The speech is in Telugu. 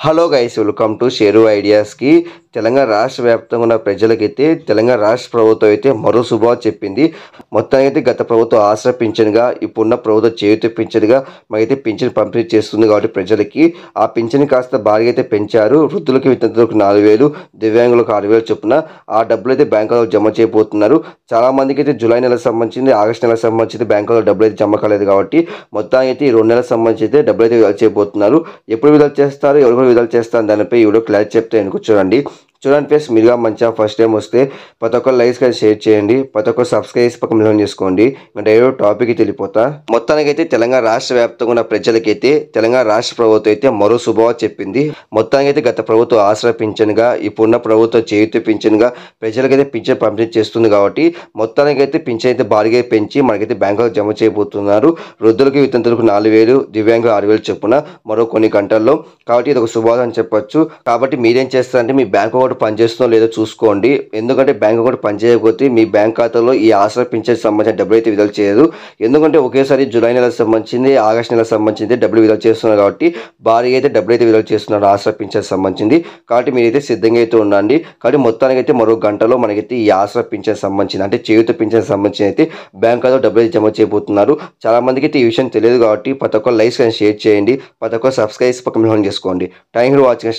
Hello guys, welcome to Sheru ఐడియాస్కి. తెలంగాణ రాష్ట్ర వ్యాప్తంగా ఉన్న ప్రజలకైతే తెలంగాణ రాష్ట్ర ప్రభుత్వం అయితే మరో శుభవార్త చెప్పింది. మొత్తానికి అయితే గత ప్రభుత్వం ఆసరా పింఛన్గా ఇప్పుడున్న ప్రభుత్వం చేయూత పింఛన్గా మనకైతే పింఛన్ పంపిణీ చేస్తుంది. కాబట్టి ప్రజలకి ఆ పింఛన్ కాస్త భారీగా అయితే పెంచారు. వృద్ధులకి వితంతులకు 4,000, దివ్యాంగులకు 6,000 చొప్పున ఆ డబ్బులు అయితే బ్యాంకులో జమ చేయబోతున్నారు. చాలా మందికి అయితే జూలై నెలకు సంబంధించింది, ఆగస్టు నెలకు సంబంధించింది బ్యాంకులో డబ్బులు అయితే జమ కాలేదు. కాబట్టి మొత్తానికి అయితే ఈ 2 నెలలకు సంబంధించి అయితే డబ్బులు అయితే విడుదల చేయబోతున్నారు. ఎప్పుడు విడుదల చేస్తారు, ఎవరు విడుదల చేస్తాను దానిపై ఈ వీడియో క్లారిటీ చెప్తే ఎందుకు చూడండి. ఫ్రెండ్స్, మీరుగా మంచిగా ఫస్ట్ టైం వస్తే ప్రతి ఒక్కరు లైక్స్ కానీ షేర్ చేయండి, ప్రతి ఒక్కరు సబ్స్క్రైబ్ చేసి పక్కన మిలియన్ చేసుకోండి. డైరెక్ట్ టాపిక్కి వెళ్ళిపోతా. మొత్తానికైతే తెలంగాణ రాష్ట్ర వ్యాప్తంగా ఉన్న ప్రజలకైతే తెలంగాణ రాష్ట్ర ప్రభుత్వం అయితే మరో శుభవార్త చెప్పింది. మొత్తానికైతే గత ప్రభుత్వం ఆసరా పింఛన్గా ఇప్పుడున్న ప్రభుత్వం చేయూత పింఛన్గా ప్రజలకైతే పింఛన్ పంపిణీ చేస్తుంది. కాబట్టి మొత్తానికైతే పింఛన్ అయితే భారీగా పెంచి మనకైతే బ్యాంకులకు జమ చేయబోతున్నారు. వృద్ధులకి వితంతులకు 4,000, దివ్యాంగులు 6,000 చొప్పున మరో కొన్ని గంటల్లో. కాబట్టి ఇది ఒక శుభవార్త అని చెప్పొచ్చు. కాబట్టి మీరేం చేస్తారంటే మీ బ్యాంక్ అకౌంట్ పనిచేస్తుందో లేదో చూసుకోండి. ఎందుకంటే బ్యాంక్ అకౌంట్ పనిచేయకపోతే మీ బ్యాంక్ ఖాతాలో ఈ ఆసరా పింఛన్ సంబంధించిన డబ్బులు అయితే విడుదల చేయదు. ఎందుకంటే ఒకేసారి జూలై నెలకు సంబంధించింది, ఆగస్టు నెలకు సంబంధించింది డబ్బులు విడుదల చేస్తున్నారు. కాబట్టి భారీగా అయితే డబ్బులు అయితే విడుదల చేస్తున్నారు ఆసరా పింఛన్ సంబంధించింది. కాబట్టి మీరైతే సిద్ధంగా అయితే ఉండండి. కాబట్టి మొత్తానికి అయితే మరో గంటలో మనకైతే ఈ ఆసరా పింఛన్ సంబంధించింది అంటే చేయూత పింఛన్ సంబంధించి అయితే బ్యాంక్ ఖాతాలో డబ్బులు అయితే జమ చేయబోతున్నారు. చాలా మందికి అయితే ఈ విషయం తెలియదు. కాబట్టి ప్రతి ఒక్కరు లైక్స్ కానీ షేర్ చేయండి, ప్రతి ఒక్కరు సబ్స్క్రైబ్ పక్కన చేసుకోండి. Thank you for watching.